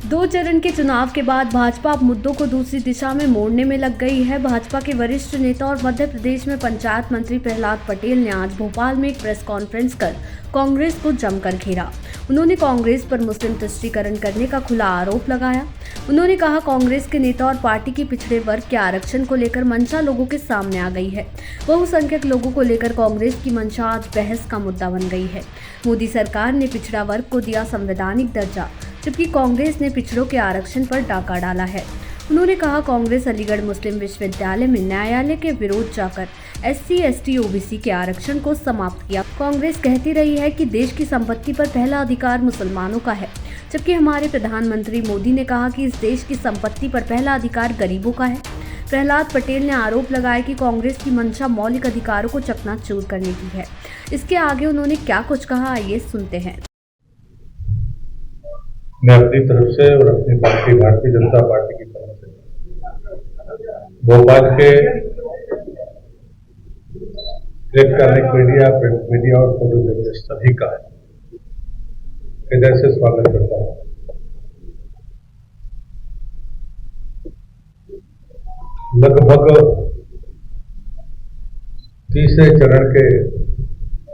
दो चरण के चुनाव के बाद भाजपा अब मुद्दों को दूसरी दिशा में मोड़ने में लग गई है। भाजपा के वरिष्ठ नेता और मध्य प्रदेश में पंचायत मंत्री प्रहलाद पटेल ने आज भोपाल में एक प्रेस कॉन्फ्रेंस कर कांग्रेस को जमकर घेरा। उन्होंने कांग्रेस पर मुस्लिम तुष्टीकरण करने का खुला आरोप लगाया। उन्होंने कहा, कांग्रेस के नेता और पार्टी की पिछड़े वर्ग के आरक्षण को लेकर मंशा लोगों के सामने आ गई है। बहुसंख्यक लोगों को लेकर कांग्रेस की मंशा आज बहस का मुद्दा बन गई है। मोदी सरकार ने पिछड़ा वर्ग को दिया संवैधानिक दर्जा, जबकि कांग्रेस ने पिछड़ों के आरक्षण पर डाका डाला है। उन्होंने कहा, कांग्रेस अलीगढ़ मुस्लिम विश्वविद्यालय में न्यायालय के विरोध जाकर SC, ST, OBC के आरक्षण को समाप्त किया। कांग्रेस कहती रही है कि देश की संपत्ति पर पहला अधिकार मुसलमानों का है, जबकि हमारे प्रधानमंत्री मोदी ने कहा कि इस देश की संपत्ति पर पहला अधिकार गरीबों का है। प्रहलाद पटेल ने आरोप लगाया कि कांग्रेस की मंशा मौलिक अधिकारों को चकनाचूर करने की है। इसके आगे उन्होंने क्या कुछ कहा, आइए सुनते हैं। मैं अपनी तरफ से और अपनी पार्टी भारतीय जनता पार्टी की तरफ से भोपाल के इलेक्ट्रॉनिक मीडिया, प्रिंट मीडिया और फोटो जर्नलिस्ट सभी का हृदय से स्वागत करता हूं। लगभग तीसरे चरण के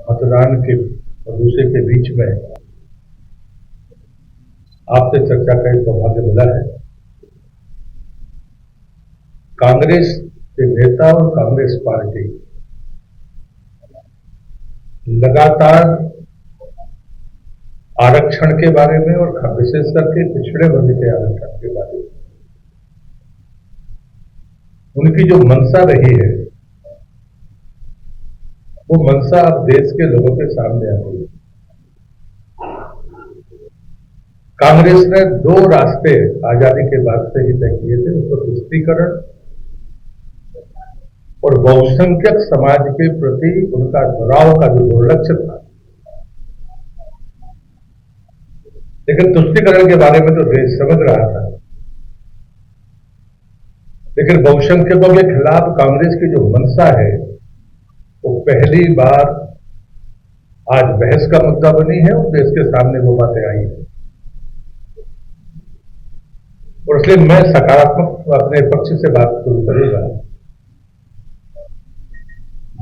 मतदान के और दूसरे के बीच में आपसे चर्चा का एक सौभाग्य मिला है। कांग्रेस के नेता और कांग्रेस पार्टी लगातार आरक्षण के बारे में और विशेष करके पिछड़े वर्ग के आरक्षण के बारे में उनकी जो मंशा रही है, वो मंशा अब देश के लोगों के सामने आ गई है। कांग्रेस ने दो रास्ते आजादी के बाद से ही तय किए थे, उसको तुष्टीकरण और बहुसंख्यक समाज के प्रति उनका जुड़ाव का जो दुर्लक्ष्य था। लेकिन तुष्टीकरण के बारे में तो देश समझ रहा था, लेकिन बहुसंख्यकों के खिलाफ कांग्रेस की जो मंशा है वो पहली बार आज बहस का मुद्दा बनी है और देश के सामने वो बातें आई है। और इसलिए मैं सकारात्मक अपने पक्ष से बात शुरू करूंगा।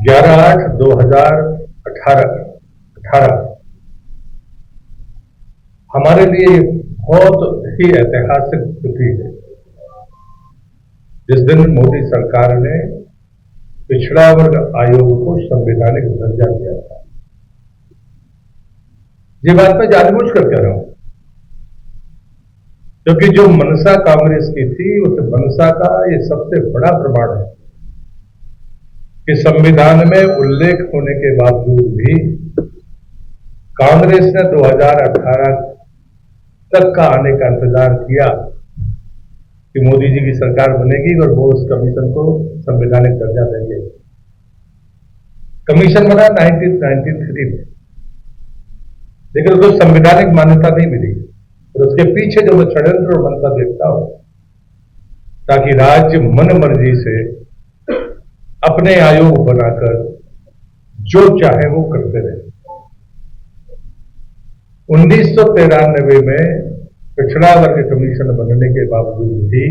11/8/2018 हमारे लिए बहुत ही ऐतिहासिक तिथि है, जिस दिन मोदी सरकार ने पिछड़ा वर्ग आयोग को संवैधानिक दर्जा दिया था। ये बात मैं जानबूझकर कह रहा हूं, क्योंकि जो मंशा कांग्रेस की थी उस मंशा का ये सबसे बड़ा प्रमाण है कि संविधान में उल्लेख होने के बावजूद भी कांग्रेस ने 2018 तक का आने का इंतजार किया कि मोदी जी की सरकार बनेगी और वो उस कमीशन को संवैधानिक दर्जा देंगे। कमीशन बना 1993 में, लेकिन उसको संवैधानिक मान्यता नहीं मिली। और उसके पीछे जो मैं षड्यंत्र और मंशा देखता हूं, ताकि राज्य मन मर्जी से अपने आयोग बनाकर जो चाहे वो करते रहे। 1993 में पिछड़ा वर्ग कमीशन बनने के बावजूद भी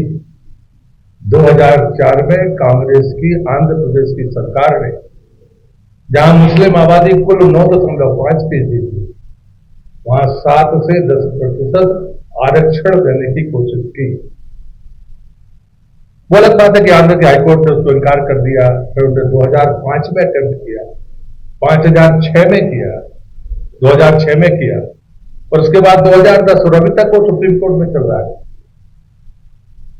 2004 में कांग्रेस की आंध्र प्रदेश की सरकार ने, जहां मुस्लिम आबादी कुल 9.5% थी, वहां 7 से 10% आरक्षण देने की कोशिश की। वो अलग बात है कि आंध्र के हाईकोर्ट ने उसको इनकार कर दिया। फिर उन्होंने 2005 में अटेम्प्ट किया, 2006 में किया, 2006 में किया, और उसके बाद 2010 और अभी तक वो सुप्रीम कोर्ट में चल रहा है।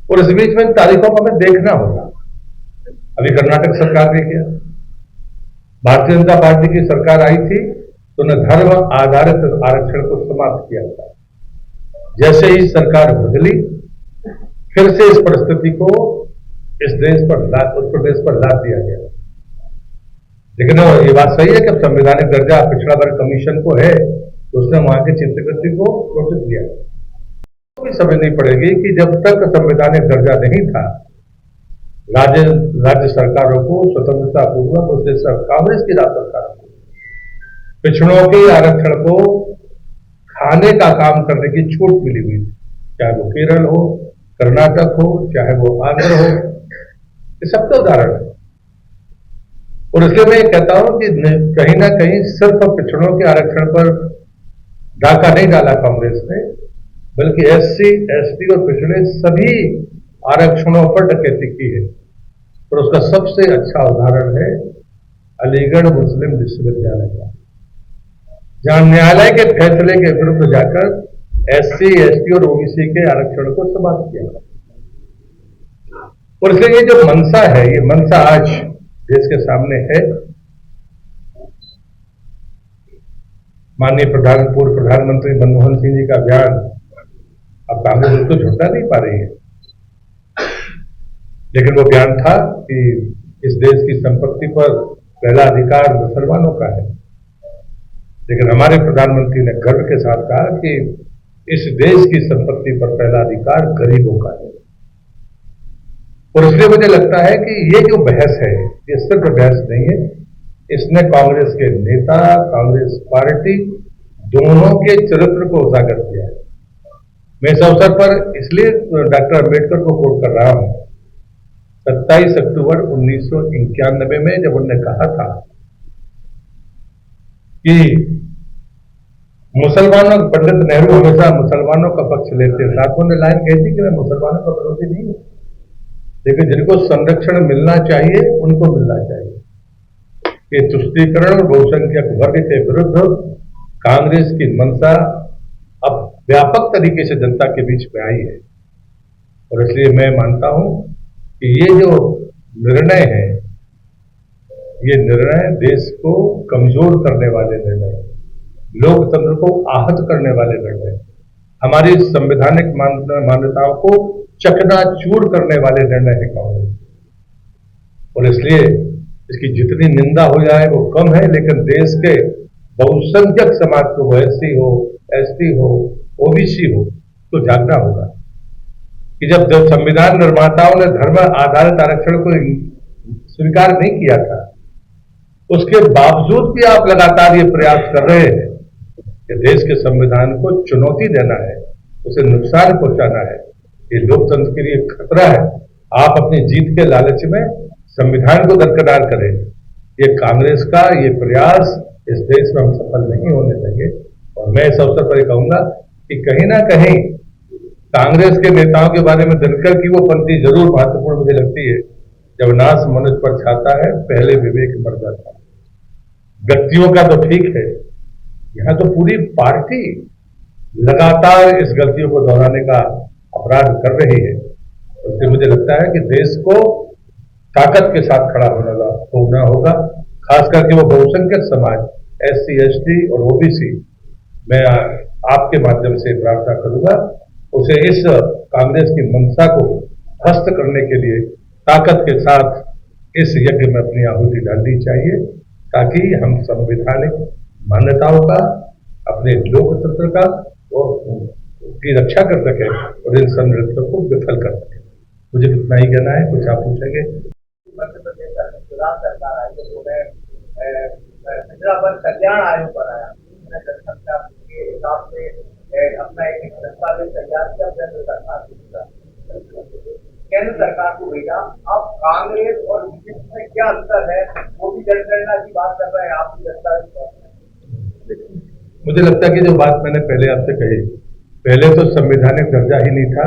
और इस बीच में इन तारीखों को हमें देखना होगा। अभी कर्नाटक सरकार ने किया, भारतीय जनता पार्टी की सरकार आई थी तो उन्हें धर्म आधारित आरक्षण को समाप्त किया था। जैसे ही सरकार बदली, फिर से इस परिस्थिति को इस देश पर उत्तर प्रदेश पर लाद दिया गया। लेकिन ये बात सही है कि अब संवैधानिक दर्जा पिछड़ा वर्ग कमीशन को है, तो उसने वहां के चीफ सेक्रेटरी को नोटिस दिया। तो भी समझनी पड़ेगी कि जब तक संवैधानिक दर्जा नहीं था, राज्य सरकारों को स्वतंत्रता पूर्वक उस कांग्रेस की राज्य सरकारों को पिछड़ों के आरक्षण को खाने का काम करने की छूट मिली हुई थी। चाहे वो केरल हो, कर्नाटक हो, चाहे वो आंध्र हो, ये सबका उदाहरण है। और इसलिए मैं ये कहता हूं कि कहीं ना कहीं सिर्फ पिछड़ों के आरक्षण पर डाका नहीं डाला कांग्रेस ने, बल्कि एससी, एसटी और पिछड़े सभी आरक्षणों पर डकैती की है। और उसका सबसे अच्छा उदाहरण है अलीगढ़ मुस्लिम विश्वविद्यालय का, जहां न्यायालय के फैसले के विरुद्ध जाकर एससी, एसटी और ओबीसी के आरक्षण को समाप्त किया। और इसलिए ये जो मंशा है, ये मंशा आज देश के सामने है। माननीय पूर्व प्रधानमंत्री मनमोहन सिंह जी का बयान, अब कांग्रेस उसको झुठला नहीं पा रही है, लेकिन वो बयान था कि इस देश की संपत्ति पर पहला अधिकार मुसलमानों का है। लेकिन हमारे प्रधानमंत्री ने गर्व के साथ कहा कि इस देश की संपत्ति पर पहला अधिकार गरीबों का है। और इसलिए मुझे लगता है कि ये जो बहस है, ये सिर्फ बहस नहीं है, इसने कांग्रेस के नेता, कांग्रेस पार्टी दोनों के चरित्र को उजागर किया है। मैं इस अवसर पर इसलिए डॉक्टर अम्बेडकर को कोट कर रहा हूं। 27 अक्टूबर 1991 में जब उन्होंने कहा था कि मुसलमानों, पंडित नेहरू हमेशा मुसलमानों का पक्ष लेते हैं, साथ उन्होंने लाइन कही थी कि मैं मुसलमानों का विरोधी नहीं हूं, लेकिन जिनको संरक्षण मिलना चाहिए उनको मिलना चाहिए। ये तुष्टीकरण और बहुसंख्यक वर्ग के विरुद्ध कांग्रेस की मंशा अब व्यापक तरीके से जनता के बीच में आई है। और इसलिए मैं मानता हूं कि ये जो निर्णय है, ये निर्णय देश को कमजोर करने वाले निर्णय, लोकतंत्र को आहत करने वाले निर्णय, हमारी संवैधानिक मान्यताओं को चकनाचूर करने वाले निर्णय है कांग्रेस। और इसलिए इसकी जितनी निंदा हो जाए वो कम है, लेकिन देश के बहुसंख्यक समाज को, वो एससी हो, एसटी हो, ओबीसी हो, तो जागना होगा कि जब संविधान निर्माताओं ने धर्म आधारित आरक्षण को स्वीकार नहीं किया था, उसके बावजूद भी आप लगातार ये प्रयास कर रहे हैं कि देश के संविधान को चुनौती देना है, उसे नुकसान पहुंचाना है। ये लोकतंत्र के लिए खतरा है। आप अपनी जीत के लालच में संविधान को दरकिनार करें। ये कांग्रेस का ये प्रयास इस देश में हम सफल नहीं होने देंगे। और मैं इस अवसर पर कहूंगा कि कहीं ना कहीं कांग्रेस के नेताओं के बारे में दिनकर की वो पंक्ति जरूर महत्वपूर्ण मुझे लगती है, जब नाश मनुष्य पर छाता है, पहले विवेक मर जाता है। व्यक्तियों का तो ठीक है, यहां तो पूरी पार्टी लगातार इस गलतियों को दोहराने का अपराध कर रही है। इसलिए मुझे लगता है कि देश को ताकत के साथ खड़ा होना होगा, खास करके वो बहुसंख्यक समाज, एससी, एसटी और ओबीसी। मैं आपके माध्यम से प्रार्थना करूंगा, उसे इस कांग्रेस की मंशा को ध्वस्त करने के लिए ताकत के साथ इस यज्ञ में अपनी आहुति डालनी चाहिए, ताकि हम संवैधानिक मान्यताओं का, अपने लोकतंत्र का की रक्षा कर सके और इन संरक्षकों को विफल कर सके। मुझे कितना ही कहना है, कुछ आप पूछेंगे। मध्य प्रदेश सरकार आई है, हैदराबाद कल्याण आयोग बनाया, जनसंख्या के हिसाब से अपना एक दस्तावेज तैयार किया, केंद्र सरकार को भेजा। अब कांग्रेस और बीजेपी में क्या अंतर है, वो भी जनगणना की बात कर रहे हैं, आप भी दस्तावेज। मुझे लगता है कि जो बात मैंने पहले आपसे कही, पहले तो संवैधानिक दर्जा ही नहीं था।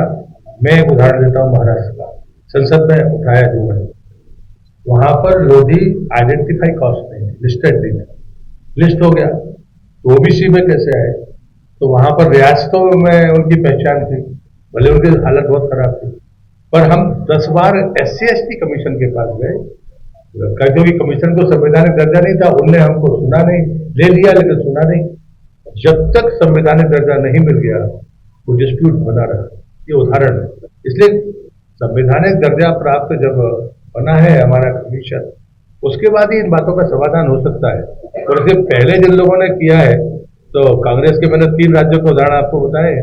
मैं एक उदाहरण देता हूं, महाराष्ट्र का संसद में उठाया जो है, वहां पर लोधी आइडेंटिफाई कास्ट नहीं है, लिस्टेड नहीं है, लिस्ट हो गया तो ओबीसी में कैसे आए? तो वहां पर रियासतों में उनकी पहचान थी, भले उनकी हालत बहुत खराब थी, पर हम 10 बार SC ST कमीशन के पास गए, क्योंकि कमीशन को संवैधानिक दर्जा नहीं था, उनने हमको सुना नहीं, ले लिया लेकिन सुना नहीं। जब तक संवैधानिक दर्जा नहीं मिल गया वो डिस्प्यूट बना रहा। ये उदाहरण है। इसलिए संवैधानिक दर्जा प्राप्त जब बना है हमारा कमीशन, उसके बाद ही इन बातों का समाधान हो सकता है। और इससे पहले जिन लोगों ने किया है, तो कांग्रेस के मैंने 3 राज्यों के उदाहरण आपको बताए।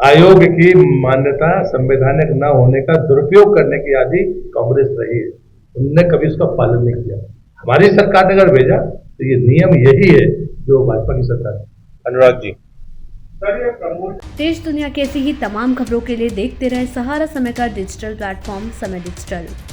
आयोग की मान्यता संवैधानिक न होने का दुरुपयोग करने की आदि कांग्रेस रही है, उन्होंने कभी उसका पालन नहीं किया। हमारी सरकार ने अगर भेजा तो ये नियम यही है जो भाजपा की सरकार है। अनुराग जी, सर ये प्रमोट देश दुनिया की ऐसी ही तमाम खबरों के लिए देखते रहें सहारा समय का डिजिटल प्लेटफॉर्म समय डिजिटल।